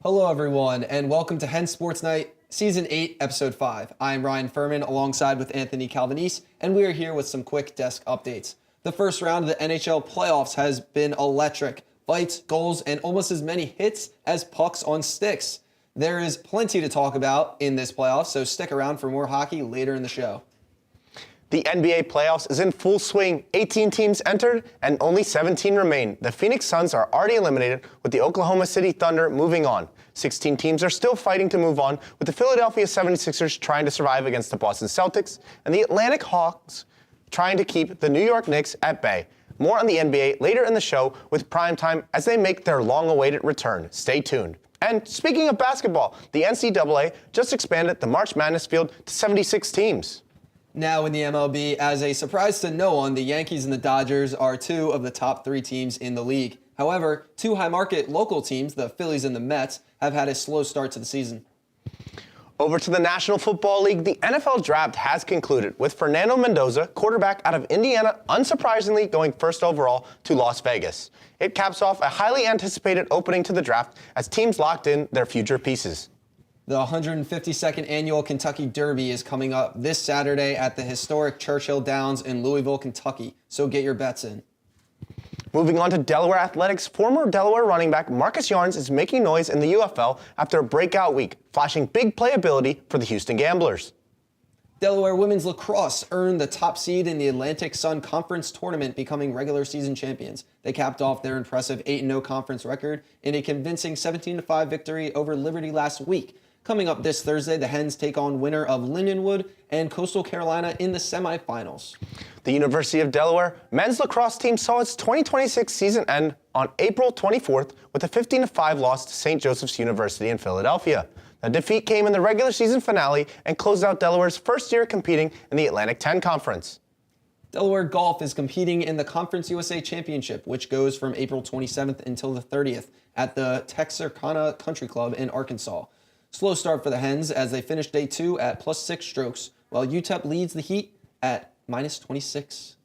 Hello, everyone, and welcome to Hen Sports Night, Season 8, Episode 5. I'm Ryan Furman, alongside with Anthony Calvanese, and we are here with some quick desk updates. The first round of the NHL playoffs has been electric. Fights, goals, and almost as many hits as pucks on sticks. There is plenty to talk about in this playoff, so stick around for more hockey later in the show. The NBA playoffs is in full swing. 18 teams entered and only 17 remain. The Phoenix Suns are already eliminated, with the Oklahoma City Thunder moving on. 16 teams are still fighting to move on, with the Philadelphia 76ers trying to survive against the Boston Celtics and the Atlantic Hawks trying to keep the New York Knicks at bay. More on the NBA later in the show with Primetime as they make their long-awaited return. Stay tuned. And speaking of basketball, the NCAA just expanded the March Madness field to 76 teams. Now in the MLB, as a surprise to no one, the Yankees and the Dodgers are two of the top three teams in the league. However, two high-market local teams, the Phillies and the Mets, have had a slow start to the season. Over to the National Football League, the NFL draft has concluded, with Fernando Mendoza, quarterback out of Indiana, unsurprisingly going first overall to Las Vegas. It caps off a highly anticipated opening to the draft as teams locked in their future pieces. The 152nd Annual Kentucky Derby is coming up this Saturday at the historic Churchill Downs in Louisville, Kentucky, so get your bets in. Moving on to Delaware Athletics, former Delaware running back Marcus Yarns is making noise in the UFL after a breakout week, flashing big playability for the Houston Gamblers. Delaware women's lacrosse earned the top seed in the Atlantic Sun Conference tournament, becoming regular season champions. They capped off their impressive 8-0 conference record in a convincing 17-5 victory over Liberty last week. Coming up this Thursday, the Hens take on winner of Lindenwood and Coastal Carolina in the semifinals. The University of Delaware men's lacrosse team saw its 2026 season end on April 24th with a 15-5 loss to St. Joseph's University in Philadelphia. The defeat came in the regular season finale and closed out Delaware's first year competing in the Atlantic 10 Conference. Delaware Golf is competing in the Conference USA Championship, which goes from April 27th until the 30th at the Texarkana Country Club in Arkansas. Slow start for the Hens as they finish day 2 at +6 strokes, while UTEP leads the Heat at -26.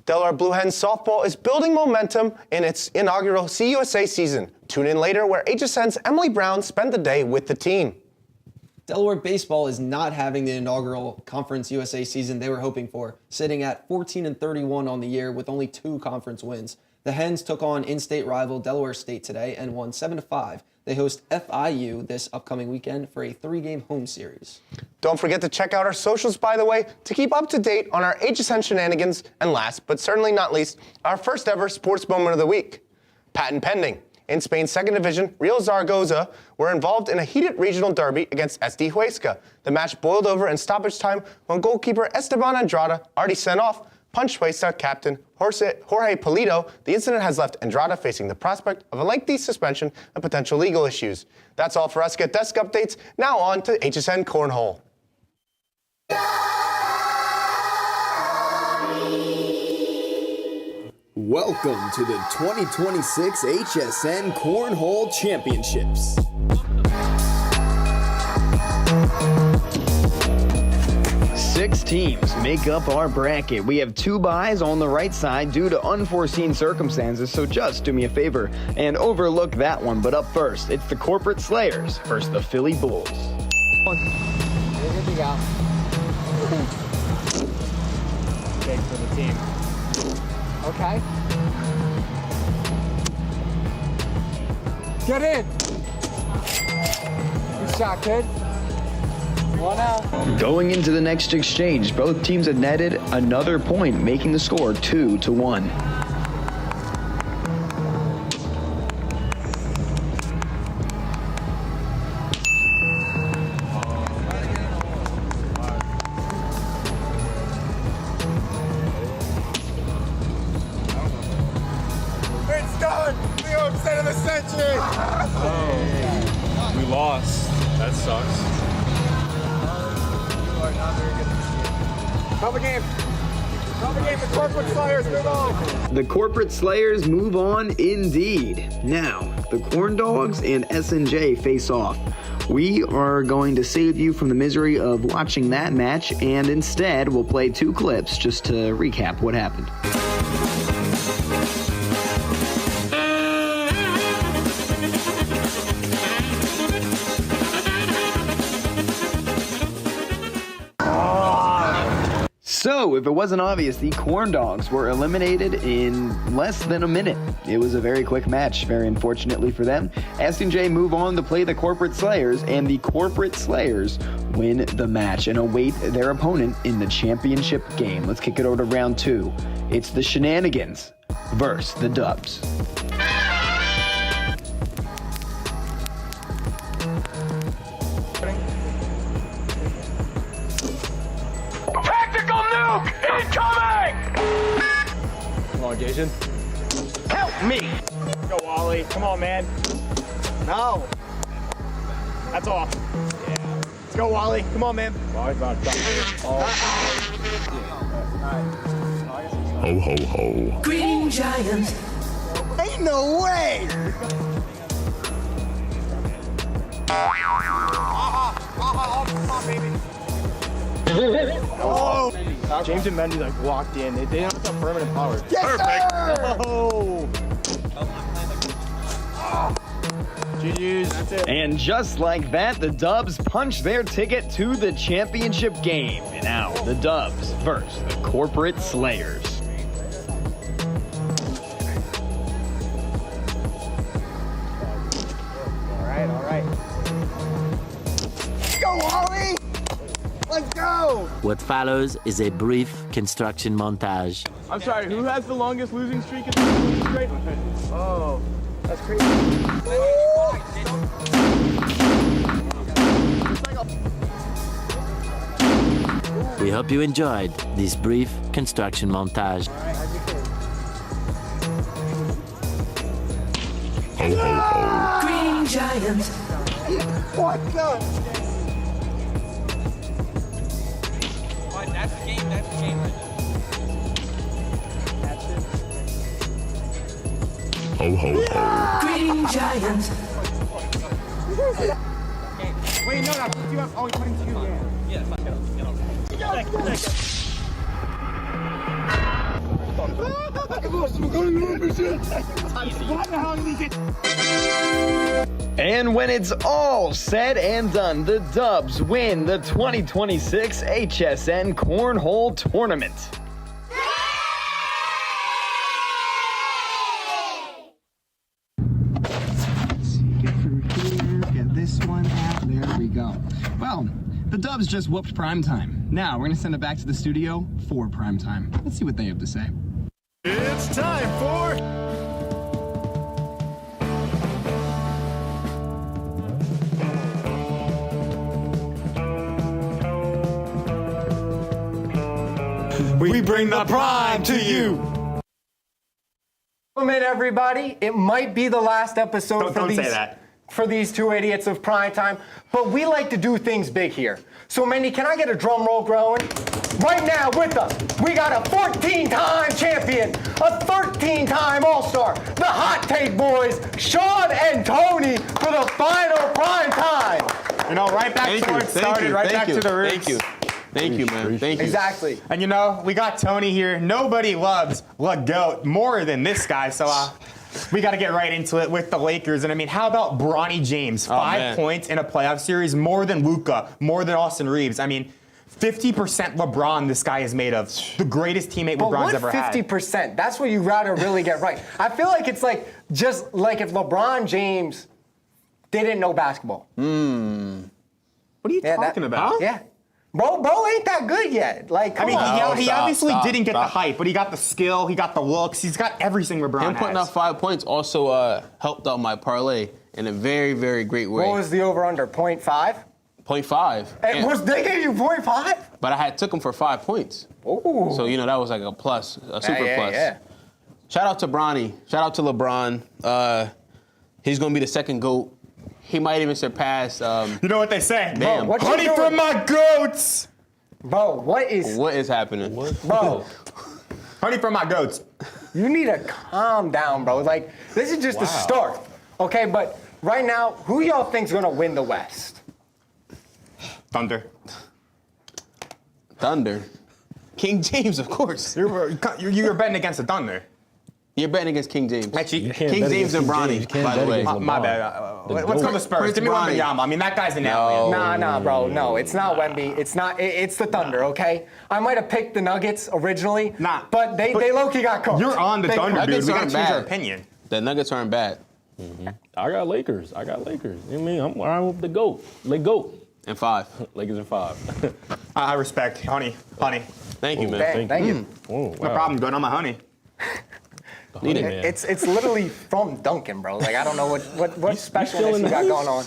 Delaware Blue Hens softball is building momentum in its inaugural CUSA season. Tune in later where HSN's Emily Brown spent the day with the team. Delaware baseball is not having the inaugural Conference USA season they were hoping for, sitting at 14-31 on the year with only 2 conference wins. The Hens took on in-state rival Delaware State today and won 7-5. They host FIU this upcoming weekend for a 3-game home series. Don't forget to check out our socials, by the way, to keep up to date on our HSN shenanigans. And last, but certainly not least, our first ever sports moment of the week. Patent pending. In Spain's second division, Real Zaragoza were involved in a heated regional derby against SD Huesca. The match boiled over in stoppage time when goalkeeper Esteban Andrada, already sent off, punched Huesca captain Jorge Polito. The incident has left Andrada facing the prospect of a lengthy suspension and potential legal issues. That's all for us. Get desk updates. Now on to HSN Cornhole. Welcome to the 2026 HSN Cornhole Championships. Six teams make up our bracket. We have 2 byes on the right side due to unforeseen circumstances, so just do me a favor and overlook that one. But up first, it's the Corporate Slayers versus the Philly Bulls. Here we go. Big for the team. Okay. Get in. Good shot, kid. 1-0. Going into the next exchange, both teams had netted another point, making the score 2-1. It's done! The upset of the century! Oh, we lost. That sucks. Call the game. Call the game. The Corporate Slayers move on. The Corporate Slayers move on indeed. Now, the Corn Dogs and S&J face off. We are going to save you from the misery of watching that match, and instead we'll play 2 clips just to recap what happened. So, if it wasn't obvious, the Corn Dogs were eliminated in less than a minute. It was a very quick match, very unfortunately for them. S&J move on to play the Corporate Slayers, and the Corporate Slayers win the match and await their opponent in the championship game. Let's kick it over to round 2. It's the Shenanigans versus the Dubs. Tactical nuke incoming! Come on, Jason. Help me! Go, Wally. Come on, man. No. That's off. Yeah. Let's go, Wally. Come on, man. Wally's on top. Ho, ho, ho. Green Giant. Ain't no way! Oh! James and Mendy like walked in. They don't have permanent power. Yes, Perfect. sir! Oh. GG's. That's it. And just like that, the Dubs punch their ticket to the championship game. And now, the Dubs versus the Corporate Slayers. All right. Go, Wally! Let's go! What follows is a brief construction montage. I'm sorry, who has the longest losing streak in the straight? Oh, that's crazy. We hope you enjoyed this brief construction montage. Ho, ho, ho. Green Giant. What the? Ho, ho, ho. Green Giant. Wait, no, you have only 22, yeah. And when it's all said and done, the Dubs win the 2026 HSN Cornhole Tournament. Get through here, get this one out. There we go. Well, the Dubs just whooped primetime. Now we're gonna send it back to the studio for primetime. Let's see what they have to say. It's time for... We bring the prime to you. Welcome in, everybody. It might be the last episode Don't say that. for these two idiots of primetime, but we like to do things big here. So, Mendy, can I get a drum roll going? Right now with us, we got a 14-time champion, a 13-time All-Star, the Hot Take Boys, Sean and Tony, for the final primetime. You know, right back to where it started, right back to the roots. Thank you, man. Thank you. Exactly. And you know, we got Tony here. Nobody loves LeGoat more than this guy, so we got to get right into it with the Lakers. And I mean, how about Bronny James? 5 points in a playoff series, more than Luka, more than Austin Reeves. I mean, 50% LeBron this guy is made of. The greatest teammate LeBron's ever had. 50%? That's what you gotta really get right. I feel like it's like just like if LeBron James didn't know basketball. What are you talking about? Huh? Yeah. Bro ain't that good yet. Like, come on. He obviously didn't get the hype, but he got the skill, he got the looks, he's got everything LeBron Him putting has. up 5 points also helped out my parlay in a very, very great way. What was the over/under? 0.5? 0.5. Was they gave you 0.5? But I took him for 5 points. Ooh. So, that was like a plus, a super plus. Yeah. Shout out to Bronny. Shout out to LeBron. He's going to be the second GOAT. He might even surpass. You know what they say? Damn. What you Honey doing? from my goats! Bro, what is happening? Bro, Honey from my goats. you need to calm down, bro. Like, this is just the start. Okay, but right now, who y'all think's gonna win the West? Thunder. King James, of course. You're betting against the Thunder. You're betting against King James. Actually, King James and Bronny, by the way. my bad. Let's come to Spurs. Give me Wembanyama. I mean, that guy's an alien. Nah, bro. No, it's not Wemby. It's not. It's the Thunder, okay? I might have picked the Nuggets originally, but they low-key got cooked. You're on the Thunder, dude. We aren't gotta change our bad. opinion. The Nuggets aren't bad. I got Lakers. You know what I mean? I'm with the GOAT. GOAT. And 5. Lakers in 5. I respect. Honey. Thank you, man. Thank you. Oh, wow. No problem. Going on my honey. Need it. Man. It's literally from Duncan, bro. Like, I don't know what specialness you got going on.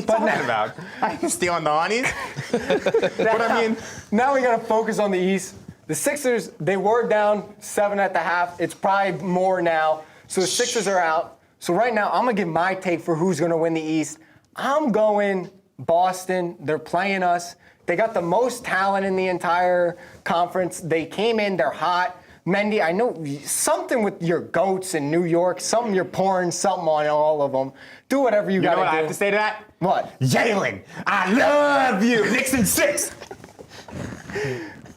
But now, about? I'm stealing the honeys. But I mean, now we gotta focus on the East. The Sixers, they were down 7 at the half. It's probably more now. So the Sixers are out. So right now, I'm gonna give my take for who's gonna win the East. I'm going Boston. They're playing us. They got the most talent in the entire conference. They came in, they're hot. Mendy, I know something with your goats in New York, something you're pouring something on all of them. Do whatever you gotta do. You know what I have to say to that? What? Jalen, I love you. Knicks in 6.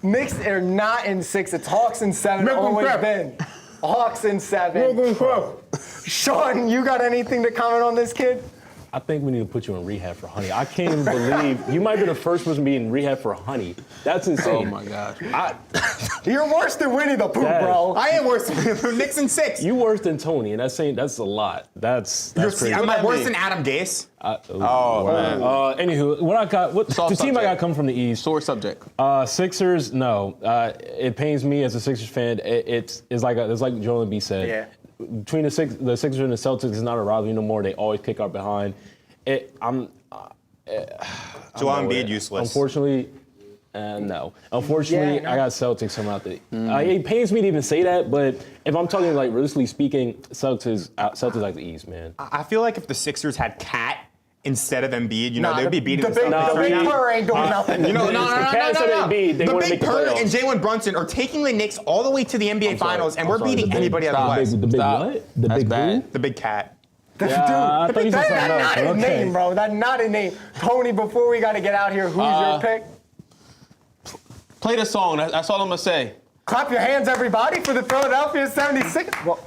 Knicks are not in 6. It's Hawks in 7. Make them Always crap. been. Hawks in 7. Sean, you got anything to comment on this kid? I think we need to put you in rehab for honey. I can't even believe you might be the first person to be in rehab for honey. That's insane. Oh my gosh. You're worse than Winnie the Pooh, Yes. bro. I ain't worse than Knicks in 6. You worse than Tony, and that's a lot. That's crazy. Am I worse than Adam Gase? Anywho, the team subject. I got come from the East. Sore subject. Sixers, no. It pains me as a Sixers fan. It's like Joel Embiid said. Yeah. Between the Sixers and the Celtics, it's not a rivalry no more. They always kick out behind. Joel Embiid useless. Unfortunately, no. Unfortunately, Yeah, I got Celtics from out there. It pains me to even say that, but if I'm talking like realistically speaking, Celtics like the East, man. I feel like if the Sixers had Cat instead of Embiid, they'd be beating the the Celtics big right now. purr ain't doing nothing. The The Big Purr and Jalen Brunson are taking the Knicks all the way to the NBA Finals, and we're beating anybody out of the West. The big Stop. what? The That's big bad. who? The Big Cat. Dude, I thought you said that's something not else. a name, bro. That's not a name. Tony, before we got to get out here, who's your pick? Play the song. That's all I'm gonna say. Clap your hands, everybody, for the Philadelphia 76ers. Well,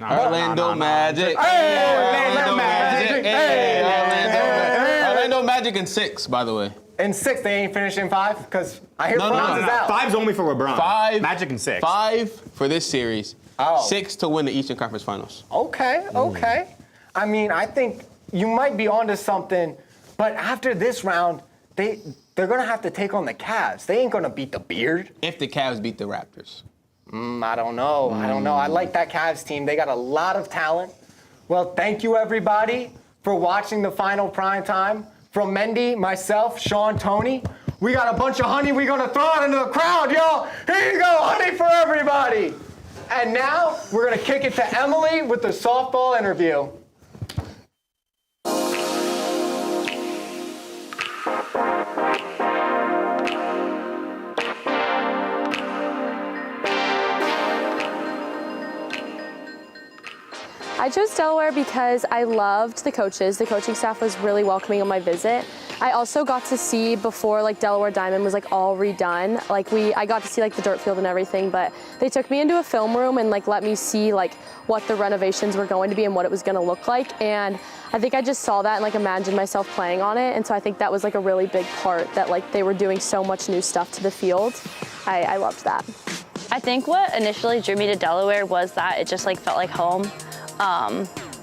Orlando Magic. Hey, Orlando Magic. Hey, Orlando Magic in 6, by the way. in 6, they ain't finishing 5? Because I hear No, Franz is out. 5's only for LeBron. 5. Magic in 6. 5 for this series. Oh. 6 to win the Eastern Conference Finals. Okay. I mean, I think you might be onto something, but after this round, they're going to have to take on the Cavs. They ain't going to beat the Beard. If the Cavs beat the Raptors. I don't know. I like that Cavs team. They got a lot of talent. Well, thank you, everybody, for watching the final prime time. From Mendy, myself, Sean, Tony, we got a bunch of honey we're going to throw out into the crowd, y'all. Here you go, honey for everybody. And now we're going to kick it to Emily with the softball interview. I chose Delaware because I loved the coaches. The coaching staff was really welcoming on my visit. I also got to see before Delaware Diamond was all redone. I got to see the dirt field and everything, but they took me into a film room and let me see what the renovations were going to be and what it was going to look like. And I think I just saw that and imagined myself playing on it. And so I think that was a really big part that they were doing so much new stuff to the field. I loved that. I think what initially drew me to Delaware was that it just felt like home.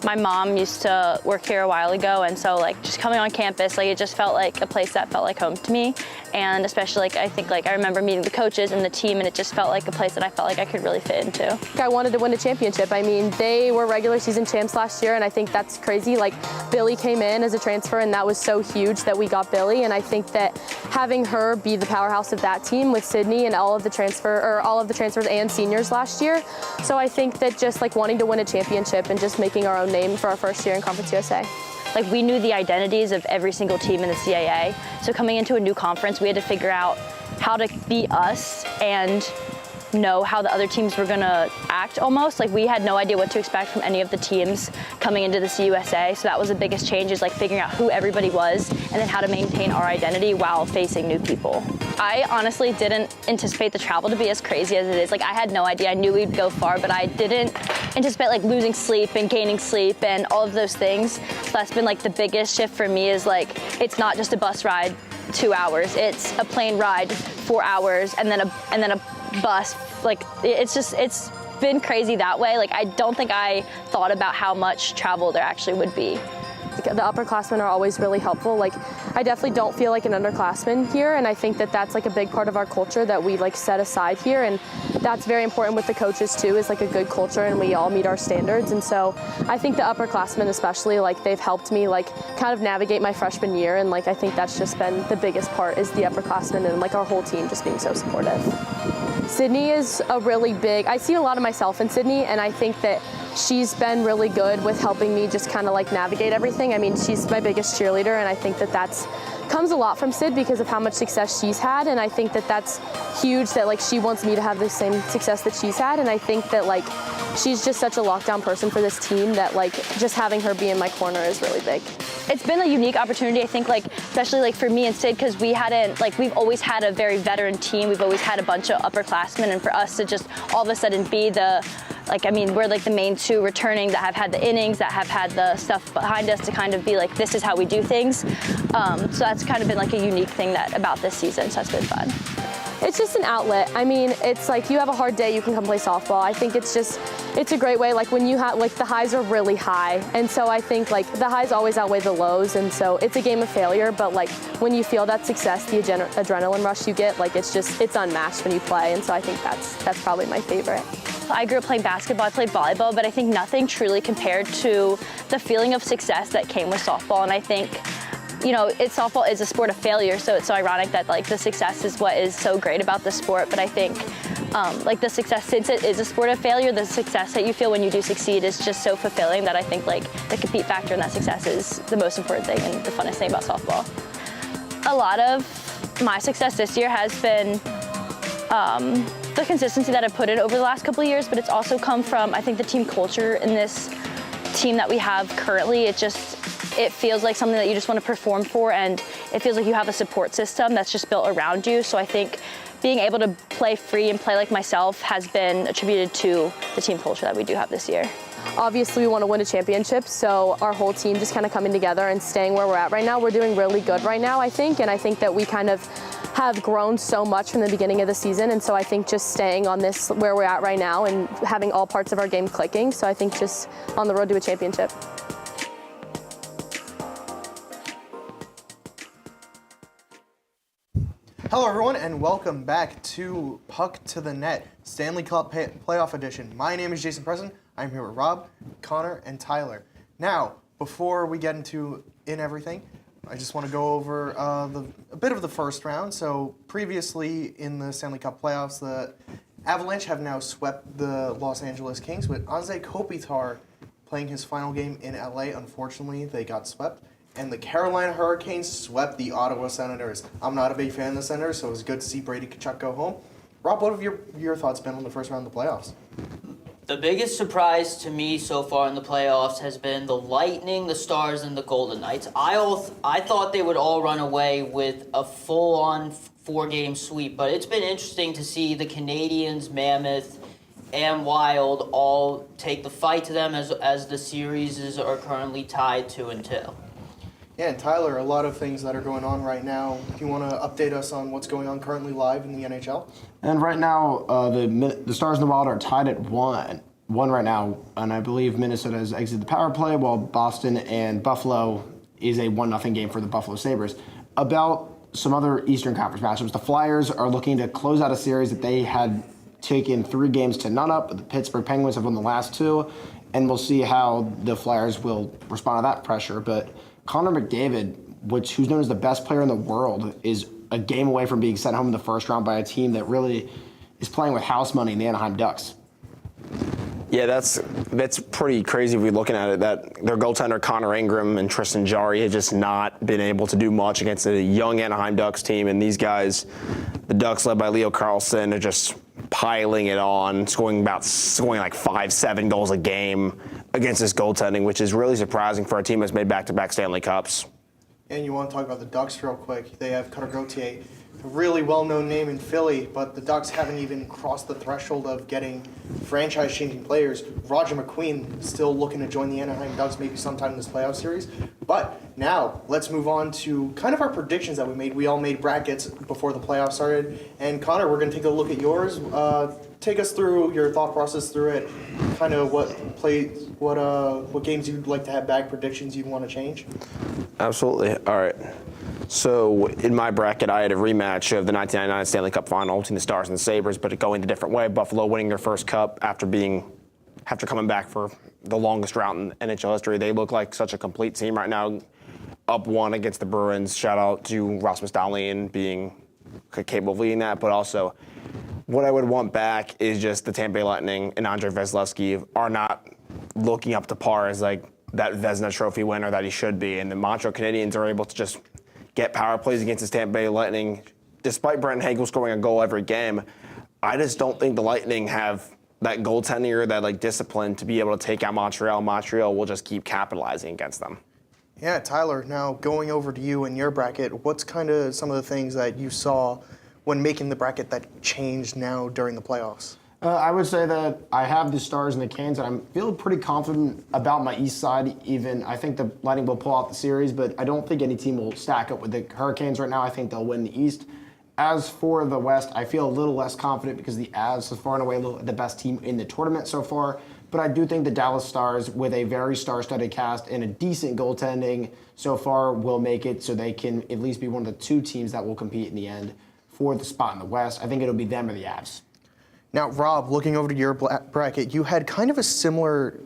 My mom used to work here a while ago, and so just coming on campus, it just felt like a place that felt like home to me. And especially I think I remember meeting the coaches and the team, and it just felt like a place that I felt like I could really fit into. I wanted to win a championship. I mean, they were regular season champs last year, and I think that's crazy. Billy came in as a transfer, and that was so huge that we got Billy. And I think that having her be the powerhouse of that team with Sydney and all of the transfers and seniors last year. So I think that just wanting to win a championship and just making our own name for our first year in Conference USA. We knew the identities of every single team in the CAA. So coming into a new conference, we had to figure out how to be us and know how the other teams were gonna act almost. Like we had no idea what to expect from any of the teams coming into the CUSA. So that was the biggest change, is like figuring out who everybody was and then how to maintain our identity while facing new people. I honestly didn't anticipate the travel to be as crazy as it is. Like I had no idea. I knew we'd go far, but I didn't anticipate like losing sleep and gaining sleep and all of those things. So that's been like the biggest shift for me, is like it's not just a bus ride 2 hours. It's a plane ride 4 hours and then a bus. Like it's been crazy that way. Like I don't think I thought about how much travel there actually would be. The upperclassmen are always really helpful. Like, I definitely don't feel like an underclassman here, and I think that that's like a big part of our culture that we like set aside here, and that's very important with the coaches too, is like a good culture and we all meet our standards. And so I think the upperclassmen especially, like they've helped me like kind of navigate my freshman year, and like I think that's just been the biggest part, is the upperclassmen and like our whole team just being so supportive. Sydney is a really big, I see a lot of myself in Sydney, and I think that she's been really good with helping me just kind of like navigate everything. I mean, she's my biggest cheerleader, and I think that that's comes a lot from Sid because of how much success she's had, and I think that that's huge, that like she wants me to have the same success that she's had, and I think that like she's just such a lockdown person for this team that like just having her be in my corner is really big. It's been a unique opportunity, I think, like especially like for me and Sid, because we've always had a very veteran team. We've always had a bunch of upperclassmen, and for us to just all of a sudden be we're like the main two returning that have had the innings, that have had the stuff behind us to kind of be like, this is how we do things. So that's kind of been like a unique thing about this season, so that's been fun. It's just an outlet. I mean, it's like you have a hard day, you can come play softball. I think it's a great way. Like when you have, like the highs are really high. And so I think like the highs always outweigh the lows. And so it's a game of failure, but like when you feel that success, the adrenaline rush you get, like it's unmatched when you play. And so I think that's probably my favorite. I grew up playing basketball, I played volleyball, but I think nothing truly compared to the feeling of success that came with softball. And I think, softball is a sport of failure, so it's so ironic that like the success is what is so great about the sport. But I think like the success, since it is a sport of failure, the success that you feel when you do succeed is just so fulfilling that I think like the compete factor in that success is the most important thing and the funnest thing about softball. A lot of my success this year has been the consistency that I've put in over the last couple of years, but it's also come from, I think, the team culture in this team that we have currently. It feels like something that you just want to perform for, and it feels like you have a support system that's just built around you. So I think being able to play free and play like myself has been attributed to the team culture that we do have this year. Obviously, we want to win a championship, so our whole team just kind of coming together and staying where we're at right now. We're doing really good right now, I think, and I think that we kind of have grown so much from the beginning of the season, and so I think just staying on this where we're at right now and having all parts of our game clicking, so I think just on the road to a championship. Hello, everyone, and welcome back to Puck to the Net, Stanley Cup Playoff Edition. My name is Jason Preston. I'm here with Rob, Connor, and Tyler. Now, before we get into everything, I just want to go over a bit of the first round. So previously in the Stanley Cup playoffs, the Avalanche have now swept the Los Angeles Kings with Anze Kopitar playing his final game in LA. Unfortunately, they got swept. And the Carolina Hurricanes swept the Ottawa Senators. I'm not a big fan of the Senators, so it was good to see Brady Tkachuk go home. Rob, what have your thoughts been on the first round of the playoffs? The biggest surprise to me so far in the playoffs has been the Lightning, the Stars, and the Golden Knights. I thought they would all run away with a full-on 4-game sweep, but it's been interesting to see the Canadiens, Mammoth, and Wild all take the fight to them as the series are currently tied 2-2. Yeah, and Tyler, a lot of things that are going on right now. Do you want to update us on what's going on currently live in the NHL? And right now, the Stars and the Wild are tied at 1 right now, and I believe Minnesota has exited the power play, while Boston and Buffalo is a 1-0 game for the Buffalo Sabres. About some other Eastern Conference matchups, the Flyers are looking to close out a series that they had taken 3 games to none up. The Pittsburgh Penguins have won the last 2, and we'll see how the Flyers will respond to that pressure. But Connor McDavid, who's known as the best player in the world, is a game away from being sent home in the first round by a team that really is playing with house money in the Anaheim Ducks. Yeah, that's pretty crazy if we're looking at it, that their goaltender Connor Ingram and Tristan Jarry have just not been able to do much against a young Anaheim Ducks team. And these guys, the Ducks led by Leo Carlsson, are just piling it on, scoring like 5-7 goals a game against this goaltending, which is really surprising for a team that's made back-to-back Stanley Cups. And you want to talk about the Ducks real quick. They have Cutter Gauthier, a really well-known name in Philly, but the Ducks haven't even crossed the threshold of getting franchise-changing players. Roger McQueen still looking to join the Anaheim Ducks maybe sometime in this playoff series. But now let's move on to kind of our predictions that we made. We all made brackets before the playoffs started. And Connor, we're going to take a look at yours. Take us through your thought process through it. Kind of what games you'd like to have bag predictions you'd want to change. Absolutely. All right. So in my bracket, I had a rematch of the 1999 Stanley Cup Final between the Stars and the Sabres, but going a different way. Buffalo winning their first cup after coming back for the longest route in NHL history. They look like such a complete team right now. Up 1 against the Bruins. Shout out to Rasmus Dahlin being capable of leading that, but also what I would want back is just the Tampa Bay Lightning and Andrei Vasilevsky are not looking up to par as like that Vezina Trophy winner that he should be, and the Montreal Canadiens are able to just get power plays against his Tampa Bay Lightning. Despite Brent Hagel scoring a goal every game, I just don't think the Lightning have that goaltending or that discipline to be able to take out Montreal. Montreal will just keep capitalizing against them. Yeah, Tyler, now going over to you in your bracket, what's kind of some of the things that you saw when making the bracket that changed now during the playoffs? I would say that I have the Stars and the Canes, and I'm feeling pretty confident about my East side. Even I think the Lightning will pull out the series, but I don't think any team will stack up with the Hurricanes right now. I think they'll win the East. As for the West, I feel a little less confident because the Avs is far and away the best team in the tournament so far. But I do think the Dallas Stars, with a very star-studded cast and a decent goaltending so far, will make it so they can at least be one of the 2 teams that will compete in the end for the spot in the West. I think it'll be them or the Avs. Now, Rob, looking over to your bracket, you had kind of a similar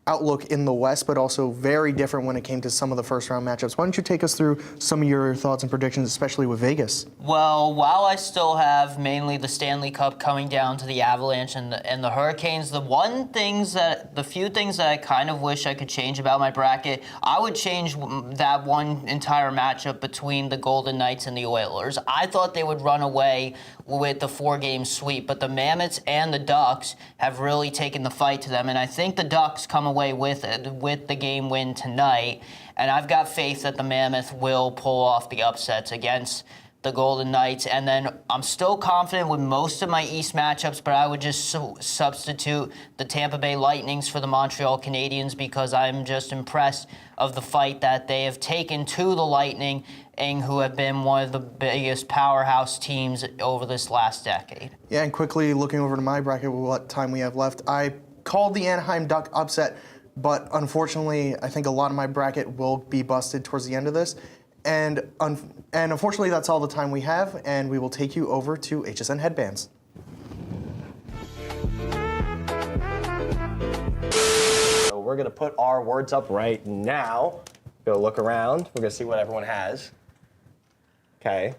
outlook in the West, but also very different when it came to some of the first-round matchups. Why don't you take us through some of your thoughts and predictions, especially with Vegas? Well, while I still have mainly the Stanley Cup coming down to the Avalanche and the Hurricanes, the few things that I kind of wish I could change about my bracket, I would change that one entire matchup between the Golden Knights and the Oilers. I thought they would run away with the 4-game sweep, but the Mammoths and the Ducks have really taken the fight to them, and I think the Ducks come away with the game win tonight, and I've got faith that the Mammoth will pull off the upsets against the Golden Knights. And then I'm still confident with most of my East matchups, but I would just substitute the Tampa Bay Lightnings for the Montreal Canadiens because I'm just impressed of the fight that they have taken to the Lightning, and who have been one of the biggest powerhouse teams over this last decade. Yeah, and quickly looking over to my bracket with what time we have left, I called the Anaheim Duck upset, but unfortunately, I think a lot of my bracket will be busted towards the end of this. And unfortunately, that's all the time we have, and we will take you over to HSN Headbands. So we're going to put our words up right now. Go look around. We're going to see what everyone has. Okay.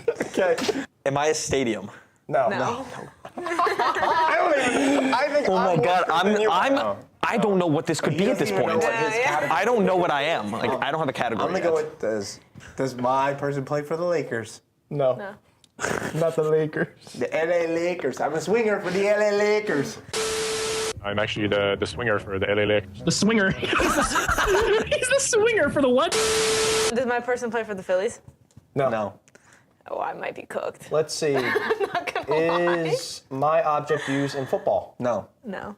Okay. Am I a stadium? No. I think. Oh my God! I don't know what this could be at this point. I don't know what I am. Like I don't have a category. I'm gonna go with does my person play for the Lakers? No. Not the Lakers. The LA Lakers. I'm a swinger for the LA Lakers. I'm actually the swinger for the LA Lakers. The swinger. He's the swinger for the what? Does my person play for the Phillies? No. Oh, I might be cooked. Let's see. Is my object used in football? No. No.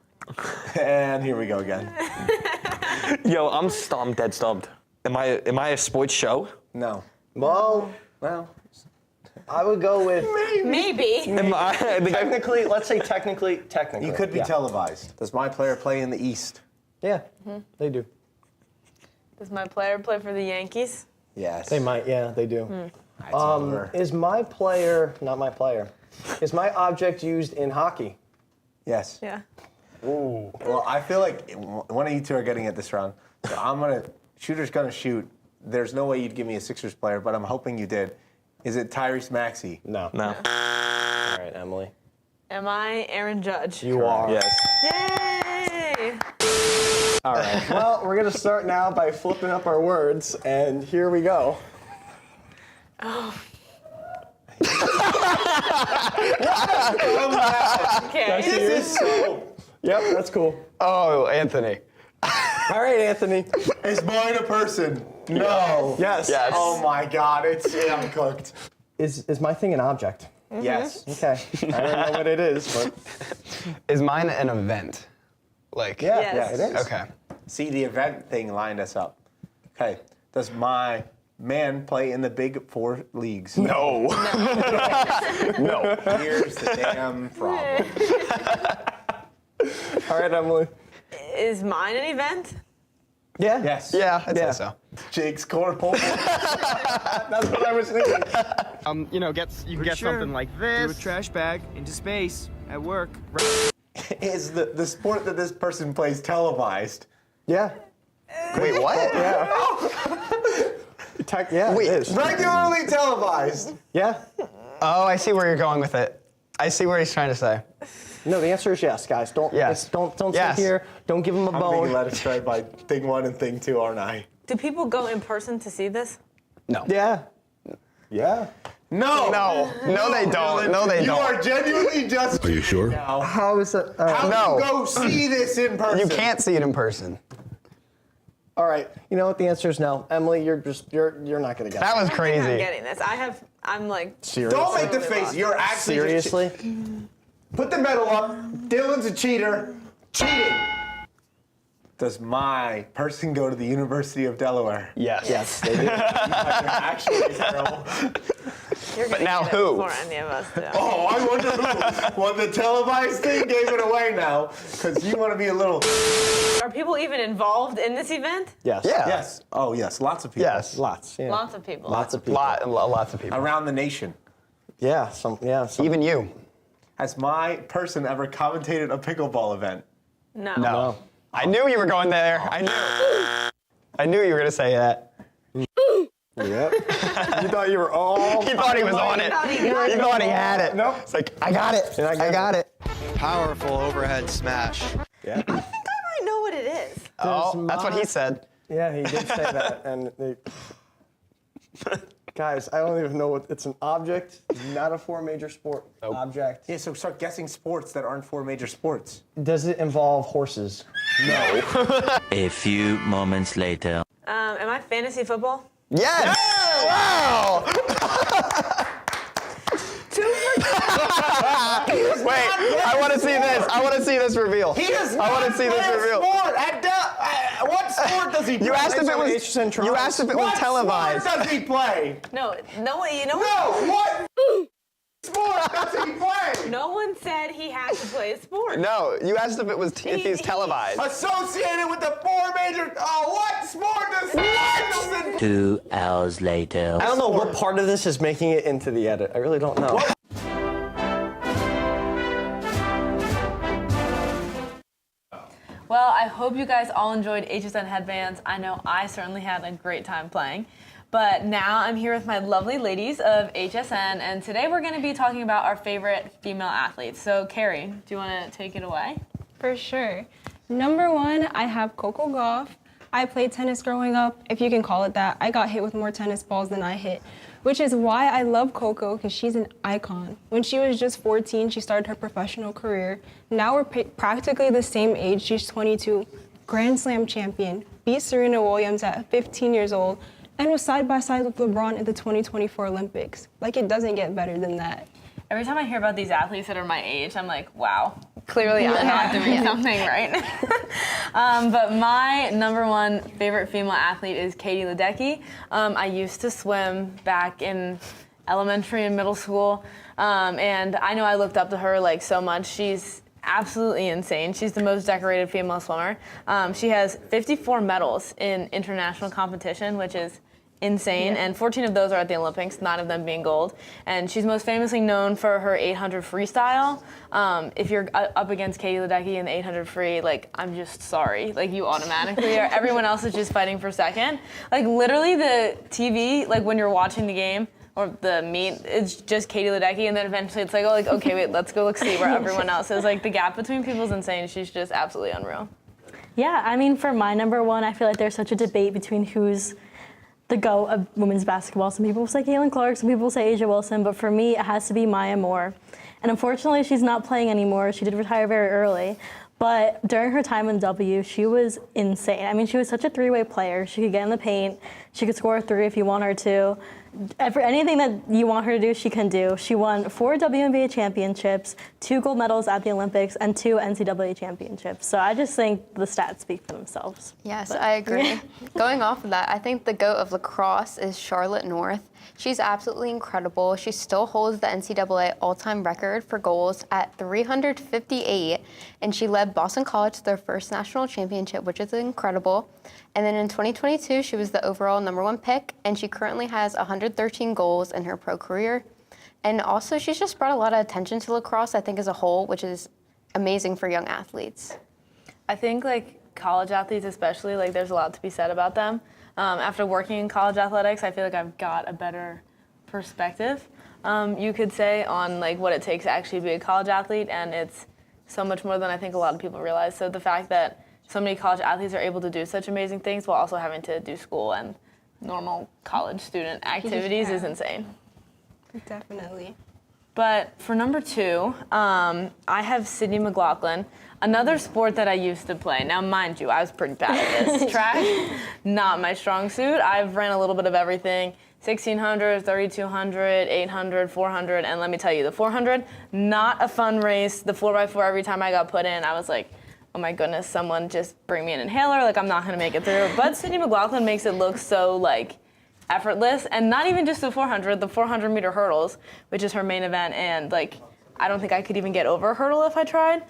And here we go again. Yo, I'm dead stumped. Am I a sports show? No. Well, I would go with maybe. Technically, let's say technically. You could be televised. Does my player play in the East? Yeah, they do. Does my player play for the Yankees? Yes. They might, yeah, they do. Over. Is my player, not my player, is my object used in hockey? Yes. Yeah. Ooh. Well, I feel like one of you two are getting at this wrong. So shooter's gonna shoot. There's no way you'd give me a Sixers player, but I'm hoping you did. Is it Tyrese Maxey? No. No. All right, Emily. Am I Aaron Judge? You are. Yes. Yay! All right. Well, we're gonna start now by flipping up our words, and here we go. Oh. Okay. This is so. Yep, that's cool. Oh, Anthony. All right, Anthony. Is mine a person? No. Yes. Yes. Oh my God, I'm cooked. Is my thing an object? Yes. Okay. I don't know what it is, but Is mine an event? Like. yeah, Yes. yeah, it is. Okay. See, the event thing lined us up. Okay. Does my man play in the Big Four leagues? No. No. Here's the damn problem. All right, Emily. Is mine an event? Yeah. Yes. Yeah, I'd say so. Jake's cornhole. That's what I was thinking. You can get something like Throw this. a trash bag into space at work. Is the sport that this person plays televised? Yeah. Wait, what? Yeah, Wait, it is. Regularly televised. Yeah. Oh, I see where you're going with it. I see what he's trying to say. No, the answer is yes, guys. Don't Yes. don't Yes. sit here. Don't give him a I'm bone. being led astray by thing 1 and thing 2, aren't I? Do people go in person to see this? No. Yeah. Yeah. No. No. No, they don't. Dylan, No, they you don't. are genuinely just. Are you sure? Now. How is that? How No. do you go see this in person? You can't see it in person. All right. You know what the answer is no. Emily, you're not gonna get That was I'm crazy. getting this. I'm like. Seriously? Don't make the face. You're actually just Seriously? put the medal up. Dylan's a cheater. Cheating. Does my person go to the University of Delaware? Yes. Yes, they do. Actually terrible. You're gonna now get it who? Before any of us do. Oh, I wonder who. Well, the televised thing gave it away now, because you want to be a little. Are people even involved in this event? Yes. Yeah. Yes. Oh, yes. Lots of people. Yes. Lots. Yeah. Lots of people. Lots of people. Lots of people. Around the nation. Yeah. Some. Even you. Has my person ever commentated a pickleball event? No. No. I knew you were going there. I knew you were going to say that. Yep. You thought you were all. He thought he was on it. He thought he had it. Nope. It's like, I got it. I got it. Powerful overhead smash. Yeah. I think I might know what it is. Oh, that's what he said. Yeah, he did say that, and guys, I don't even know what it's an object, not a 4 major sport object. Yeah, so start guessing sports that aren't 4 major sports. Does it involve horses? No. A few moments later. Am I fantasy football? Yes! Wow! Wait, I want to see this. I want to see this reveal. He does I want to see this reveal. Sport. What sport does he play? You asked if it was. Central. You asked if it was What televised. sport does he play? No, you know No, what sport does he play? No one said he had to play a sport. No, you asked if it was if he's televised. Associated with the 4 major. Oh, what sport does Mickelson? 2 hours later. I don't know what part of this is making it into the edit. I really don't know. Well, I hope you guys all enjoyed HSN headbands. I know I certainly had a great time playing. But now I'm here with my lovely ladies of HSN, and today we're going to be talking about our favorite female athletes. So, Carrie, do you want to take it away? For sure. Number 1, I have Coco Gauff. I played tennis growing up, if you can call it that. I got hit with more tennis balls than I hit, which is why I love Coco, because she's an icon. When she was just 14, she started her professional career. Now we're practically the same age. She's 22, Grand Slam champion, beat Serena Williams at 15 years old, and was side by side with LeBron at the 2024 Olympics. Like, it doesn't get better than that. Every time I hear about these athletes that are my age, I'm like, wow, clearly I'm not doing something right. But my number 1 favorite female athlete is Katie Ledecky. I used to swim back in elementary and middle school, and I know I looked up to her like so much. She's absolutely insane. She's the most decorated female swimmer. She has 54 medals in international competition, which is insane, and 14 of those are at the Olympics, 9 of them being gold. And she's most famously known for her 800 freestyle. If you're up against Katie Ledecky in the 800 free, like, I'm just sorry. Like, you automatically are. Everyone else is just fighting for second. Like, literally the TV, like, when you're watching the game, or the meet, it's just Katie Ledecky, and then eventually it's like, oh, like, okay, wait, let's go see where everyone else is. Like, the gap between people is insane. She's just absolutely unreal. Yeah, I mean, for my number 1, I feel like there's such a debate between who's the GOAT of women's basketball. Some people say Caitlin Clark, some people say Asia Wilson, but for me, it has to be Maya Moore. And unfortunately, she's not playing anymore. She did retire very early. But during her time in W, she was insane. I mean, she was such a three-way player. She could get in the paint. She could score a three if you want her to. Anything that you want her to do, she can do. She won 4 WNBA championships, 2 gold medals at the Olympics, and 2 NCAA championships. So I just think the stats speak for themselves. Yes, I agree. Going off of that, I think the GOAT of lacrosse is Charlotte North. She's absolutely incredible. She still holds the NCAA all-time record for goals at 358, and she led Boston College to their first national championship, which is incredible. And then in 2022, she was the overall #1 pick, and she currently has 113 goals in her pro career. And also, she's just brought a lot of attention to lacrosse, I think, as a whole, which is amazing for young athletes. I think, like, college athletes especially, like, there's a lot to be said about them. After working in college athletics, I feel like I've got a better perspective, you could say, on, like, what it takes to actually be a college athlete, and it's so much more than I think a lot of people realize. So the fact that so many college athletes are able to do such amazing things while also having to do school and normal college student activities is insane. Definitely. But for number 2, I have Sydney McLaughlin, another sport that I used to play. Now, mind you, I was pretty bad at this. Track, not my strong suit. I've ran a little bit of everything. 1600, 3200, 800, 400, and let me tell you, the 400, not a fun race. The 4x4, every time I got put in, I was like, oh my goodness, someone just bring me an inhaler, like I'm not gonna make it through. But Sydney McLaughlin makes it look so, like, effortless, and not even just the 400 meter hurdles, which is her main event, and, like, I don't think I could even get over a hurdle if I tried.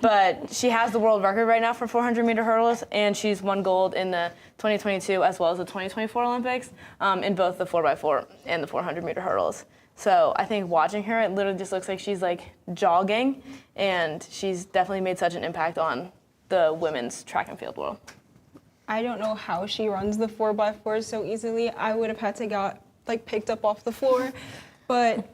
But she has the world record right now for 400 meter hurdles, and she's won gold in the 2022 as well as the 2024 Olympics in both the 4x4 and the 400 meter hurdles. So I think watching her, it literally just looks like she's, like, jogging, and she's definitely made such an impact on the women's track and field world. I don't know how she runs the 4x4 so easily. I would have had to get, like, picked up off the floor. But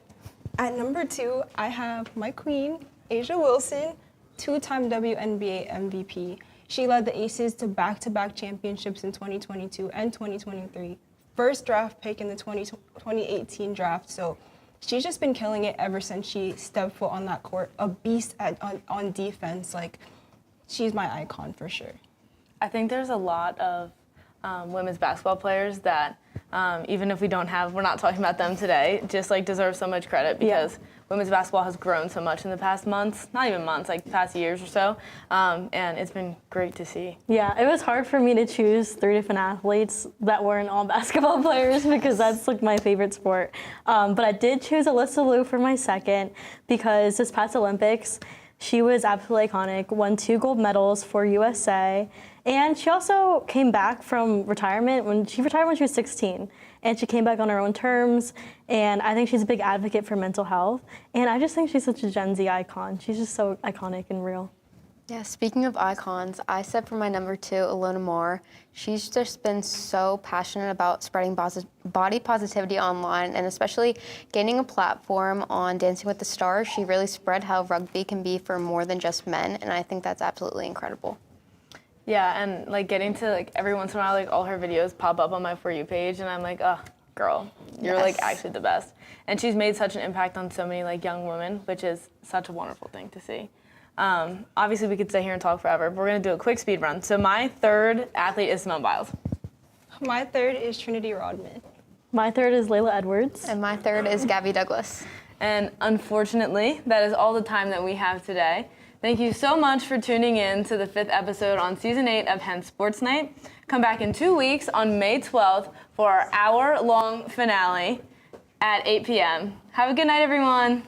at number 2, I have my queen, Asia Wilson, 2-time WNBA MVP. She led the Aces to back-to-back championships in 2022 and 2023. First draft pick in the 2018 draft. So she's just been killing it ever since she stepped foot on that court. A beast on defense. Like, she's my icon for sure. I think there's a lot of women's basketball players that, even if we're not talking about them today, just, like, deserve so much credit because women's basketball has grown so much in the past months, not even months, like past years or so, and it's been great to see. Yeah, it was hard for me to choose 3 different athletes that weren't all basketball players because that's, like, my favorite sport. But I did choose Alyssa Liu for my second because this past Olympics, she was absolutely iconic, won 2 gold medals for USA, and she also came back from retirement. She retired when she was 16, and she came back on her own terms, and I think she's a big advocate for mental health, and I just think she's such a Gen Z icon. She's just so iconic and real. Yeah, speaking of icons, I said for my number 2, Ilona Moore. She's just been so passionate about spreading body positivity online, and especially gaining a platform on Dancing with the Stars. She really spread how rugby can be for more than just men, and I think that's absolutely incredible. Yeah, and, like, getting to, like, every once in a while, like, all her videos pop up on my For You page, and I'm like, oh, girl, you're, like, actually the best. And she's made such an impact on so many, like, young women, which is such a wonderful thing to see. Obviously, we could sit here and talk forever, but we're going to do a quick speed run. So my third athlete is Simone Biles. My third is Trinity Rodman. My third is Layla Edwards. And my third is Gabby Douglas. And unfortunately, that is all the time that we have today. Thank you so much for tuning in to the 5th episode on Season 8 of Hen's Sports Night. Come back in 2 weeks on May 12th for our hour-long finale at 8 p.m. Have a good night, everyone.